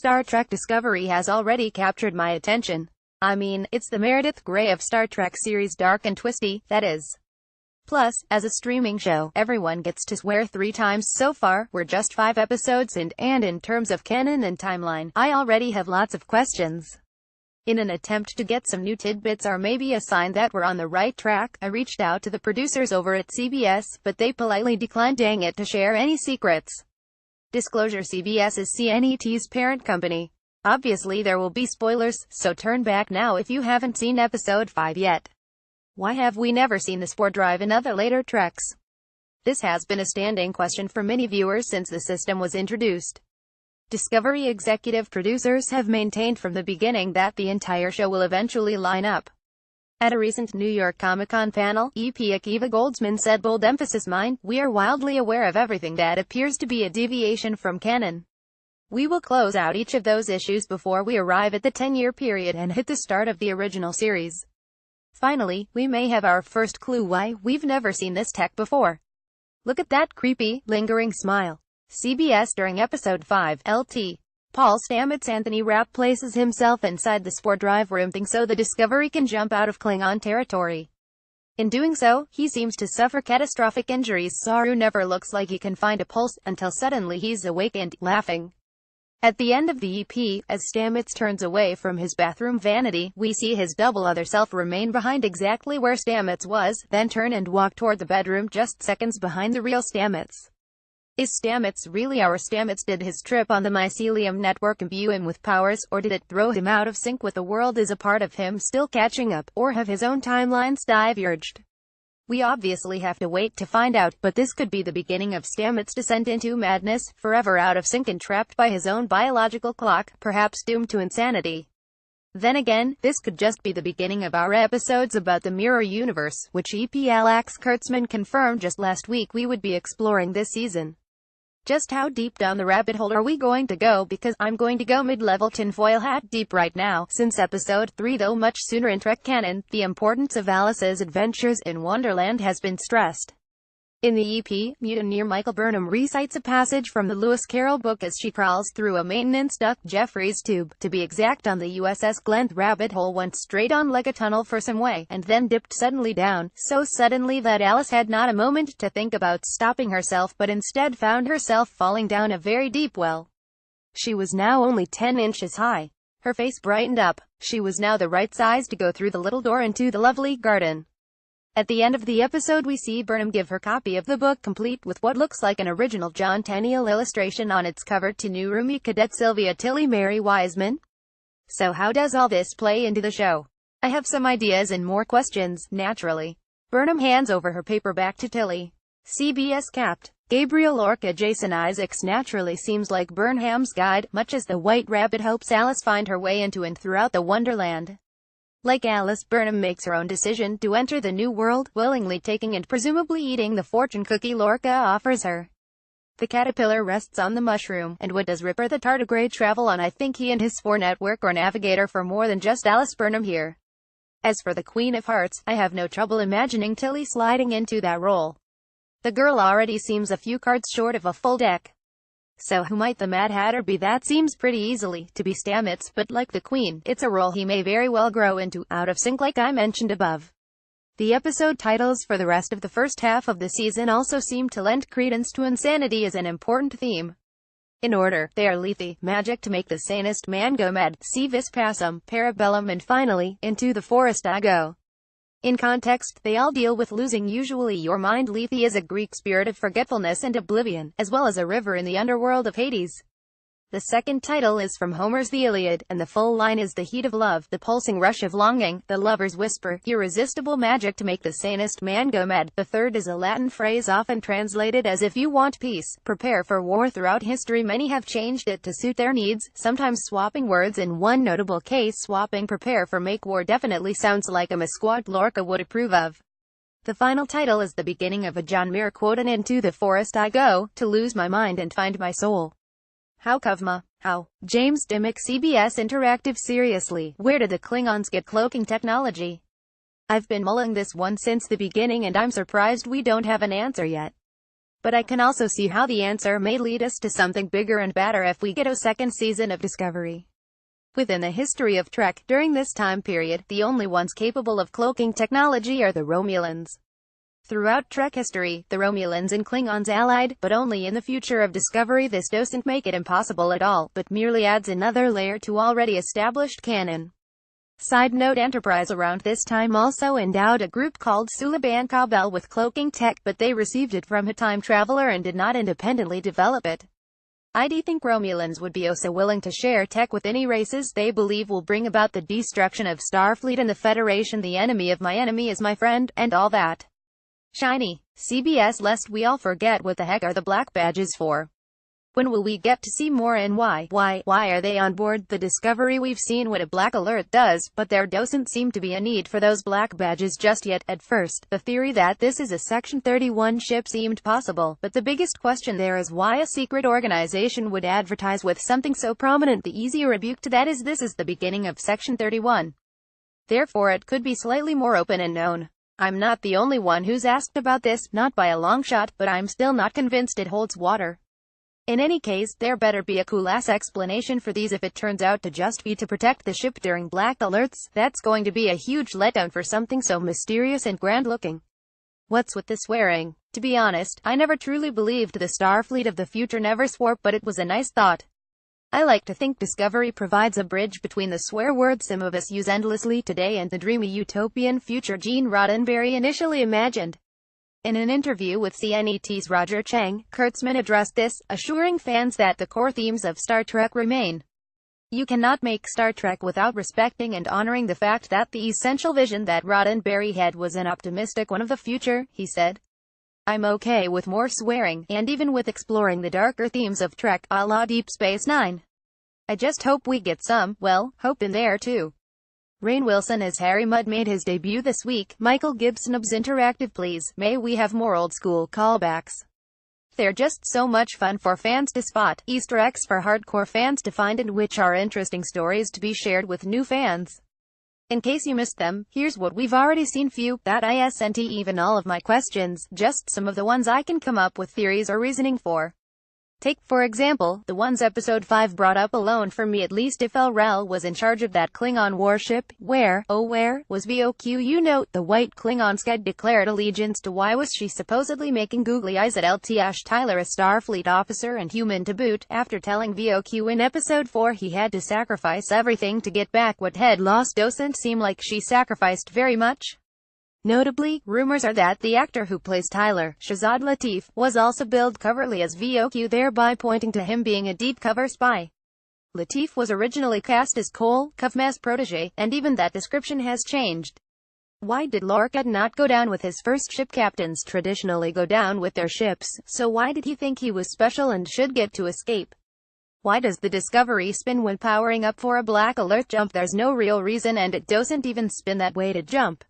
Star Trek Discovery has already captured my attention. I mean, it's the Meredith Grey of Star Trek series, dark and twisty, that is. Plus, as a streaming show, everyone gets to swear 3 times so far. We're just 5 episodes in, and in terms of canon and timeline, I already have lots of questions. In an attempt to get some new tidbits or maybe a sign that we're on the right track, I reached out to the producers over at CBS, but they politely declined, dang it, to share any secrets. Disclosure: CBS is CNET's parent company. Obviously there will be spoilers, so turn back now if you haven't seen episode 5 yet. Why have we never seen the Spore Drive in other later treks? This has been a standing question for many viewers since the system was introduced. Discovery executive producers have maintained from the beginning that the entire show will eventually line up. At a recent New York Comic-Con panel, EP Akiva Goldsman said, bold emphasis mine, we are wildly aware of everything that appears to be a deviation from canon. We will close out each of those issues before we arrive at the 10-year period and hit the start of the original series. Finally, we may have our first clue why we've never seen this tech before. Look at that creepy, lingering smile. CBS during episode 5, LT. Paul Stamets. Anthony Rapp places himself inside the Spore Drive room so the Discovery can jump out of Klingon territory. In doing so, he seems to suffer catastrophic injuries. Saru never looks like he can find a pulse, until suddenly he's awake and laughing. At the end of the EP, as Stamets turns away from his bathroom vanity, we see his double other self remain behind exactly where Stamets was, then turn and walk toward the bedroom just seconds behind the real Stamets. Is Stamets really our Stamets? Did his trip on the mycelium network imbue him with powers, or did it throw him out of sync with the world? Is a part of him still catching up, or have his own timelines diverged? We obviously have to wait to find out, but this could be the beginning of Stamets' descent into madness, forever out of sync and trapped by his own biological clock, perhaps doomed to insanity. Then again, this could just be the beginning of our episodes about the Mirror Universe, which EP Alex Kurtzman confirmed just last week we would be exploring this season. Just how deep down the rabbit hole are we going to go? Because I'm going to go mid-level tinfoil hat deep right now. Since episode 3, though much sooner in Trek canon, the importance of Alice's adventures in Wonderland has been stressed. In the EP, mutineer Michael Burnham recites a passage from the Lewis Carroll book as she crawls through a maintenance duct, Jeffrey's tube, to be exact on the USS Glenn. Rabbit hole went straight on like a tunnel for some way, and then dipped suddenly down, so suddenly that Alice had not a moment to think about stopping herself, but instead found herself falling down a very deep well. She was now only 10 inches high. Her face brightened up. She was now the right size to go through the little door into the lovely garden. At the end of the episode we see Burnham give her copy of the book, complete with what looks like an original John Tenniel illustration on its cover, to new roomie cadet Sylvia Tilly Mary Wiseman. So how does all this play into the show? I have some ideas and more questions, naturally. Burnham hands over her paperback to Tilly. CBS Capt. Gabriel Orca. Jason Isaacs. Naturally seems like Burnham's guide, much as the White Rabbit hopes Alice find her way into and throughout the Wonderland. Like Alice, Burnham makes her own decision to enter the new world, willingly taking and presumably eating the fortune cookie Lorca offers her. The caterpillar rests on the mushroom, and what does Ripper the tardigrade travel on? I think he and his Spore network or navigator for more than just Alice Burnham here. As for the Queen of Hearts, I have no trouble imagining Tilly sliding into that role. The girl already seems a few cards short of a full deck. So who might the Mad Hatter be? That seems pretty easily to be Stamets, but like the Queen, it's a role he may very well grow into, out of sync like I mentioned above. The episode titles for the rest of the first half of the season also seem to lend credence to insanity as an important theme. In order, they are Lethe, magic to make the sanest man go mad, Si vis pacem, Parabellum, and finally, Into the Forest I Go. In context, they all deal with losing usually your mind. Lethe is a Greek spirit of forgetfulness and oblivion, as well as a river in the underworld of Hades. The second title is from Homer's The Iliad, and the full line is the heat of love, the pulsing rush of longing, the lover's whisper, irresistible magic to make the sanest man go mad. The third is a Latin phrase often translated as if you want peace, prepare for war. Throughout history many have changed it to suit their needs, sometimes swapping words. In one notable case, swapping prepare for make war definitely sounds like a misquote Lorca would approve of. The final title is the beginning of a John Muir quote, and Into the Forest I Go, to lose my mind and find my soul. How Kuvma? How? James Dimmock. CBS Interactive. Seriously, where did the Klingons get cloaking technology? I've been mulling this one since the beginning and I'm surprised we don't have an answer yet. But I can also see how the answer may lead us to something bigger and badder if we get a second season of Discovery. Within the history of Trek, during this time period, the only ones capable of cloaking technology are the Romulans. Throughout Trek history, the Romulans and Klingons allied, but only in the future of Discovery. This doesn't make it impossible at all, but merely adds another layer to already established canon. Side note: Enterprise around this time also endowed a group called Suliban Kabel with cloaking tech, but they received it from a time traveler and did not independently develop it. I do think Romulans would be so willing to share tech with any races they believe will bring about the destruction of Starfleet and the Federation, the enemy of my enemy is my friend, and all that. Shiny. CBS, lest we all forget, what the heck are the black badges for? When will we get to see more, and why? Why are they on board the Discovery? We've seen what a black alert does, but there doesn't seem to be a need for those black badges just yet. At first, the theory that this is a Section 31 ship seemed possible, but the biggest question there is why a secret organization would advertise with something so prominent. The easier rebuke to that is this is the beginning of Section 31. Therefore it could be slightly more open and known. I'm not the only one who's asked about this, not by a long shot, but I'm still not convinced it holds water. In any case, there better be a cool-ass explanation for these. If it turns out to just be to protect the ship during black alerts, that's going to be a huge letdown for something so mysterious and grand-looking. What's with the swearing? To be honest, I never truly believed the Starfleet of the future never swore, but it was a nice thought. I like to think Discovery provides a bridge between the swear word some of us use endlessly today and the dreamy utopian future Gene Roddenberry initially imagined. In an interview with CNET's Roger Chang, Kurtzman addressed this, assuring fans that the core themes of Star Trek remain. You cannot make Star Trek without respecting and honoring the fact that the essential vision that Roddenberry had was an optimistic one of the future, he said. I'm okay with more swearing, and even with exploring the darker themes of Trek, a la Deep Space Nine. I just hope we get some, well, hope in there too. Rainn Wilson as Harry Mudd made his debut this week. Michael Gibson's interactive please, may we have more old-school callbacks. They're just so much fun for fans to spot, Easter eggs for hardcore fans to find, and which are interesting stories to be shared with new fans. In case you missed them, here's what we've already seen. Few.isn't even all of my questions, just some of the ones I can come up with theories or reasoning for. Take, for example, the ones Episode 5 brought up alone for me at least. If El-Rel was in charge of that Klingon warship, where was VOQ? You note, the white Klingons had declared allegiance to. Why was she supposedly making googly eyes at LT Tyler, a Starfleet officer and human to boot, after telling VOQ in Episode 4 he had to sacrifice everything to get back what had lost? Doesn't seem like she sacrificed very much. Notably, rumors are that the actor who plays Tyler, Shazad Latif, was also billed covertly as VOQ, thereby pointing to him being a deep-cover spy. Latif was originally cast as Cole, Kuvma's protege, and even that description has changed. Why did Lorca not go down with his first ship? Captains traditionally go down with their ships, so why did he think he was special and should get to escape? Why does the Discovery spin when powering up for a black alert jump? There's no real reason, and it doesn't even spin that way to jump.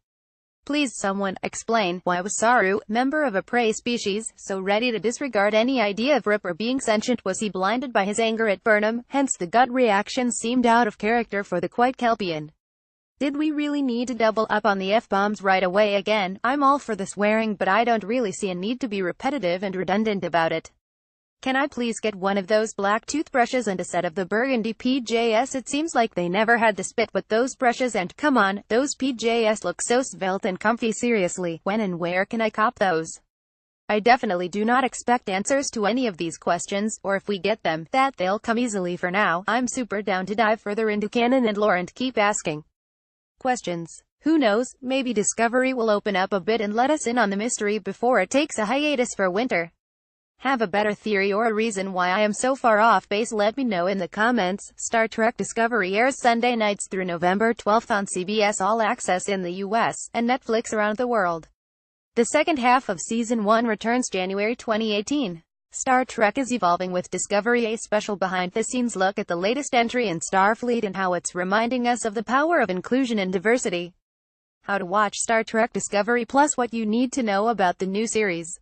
Please someone, explain, why was Saru, member of a prey species, so ready to disregard any idea of Ripper being sentient? Was he blinded by his anger at Burnham? Hence the gut reaction seemed out of character for the quite Kelpian. Did we really need to double up on the F-bombs right away again? I'm all for the swearing, but I don't really see a need to be repetitive and redundant about it. Can I please get one of those black toothbrushes and a set of the burgundy PJs? It seems like they never had the spit with those brushes, and come on, those PJs look so svelte and comfy. Seriously, when and where can I cop those? I definitely do not expect answers to any of these questions, or if we get them, that they'll come easily. For now, I'm super down to dive further into canon and lore and keep asking questions. Who knows, maybe Discovery will open up a bit and let us in on the mystery before it takes a hiatus for winter. Have a better theory or a reason why I am so far off base? Let me know in the comments. Star Trek Discovery airs Sunday nights through November 12th on CBS All Access in the US, and Netflix around the world. The second half of Season 1 returns January 2018. Star Trek is evolving with Discovery, a special behind-the-scenes look at the latest entry in Starfleet and how it's reminding us of the power of inclusion and diversity. How to watch Star Trek Discovery, plus what you need to know about the new series.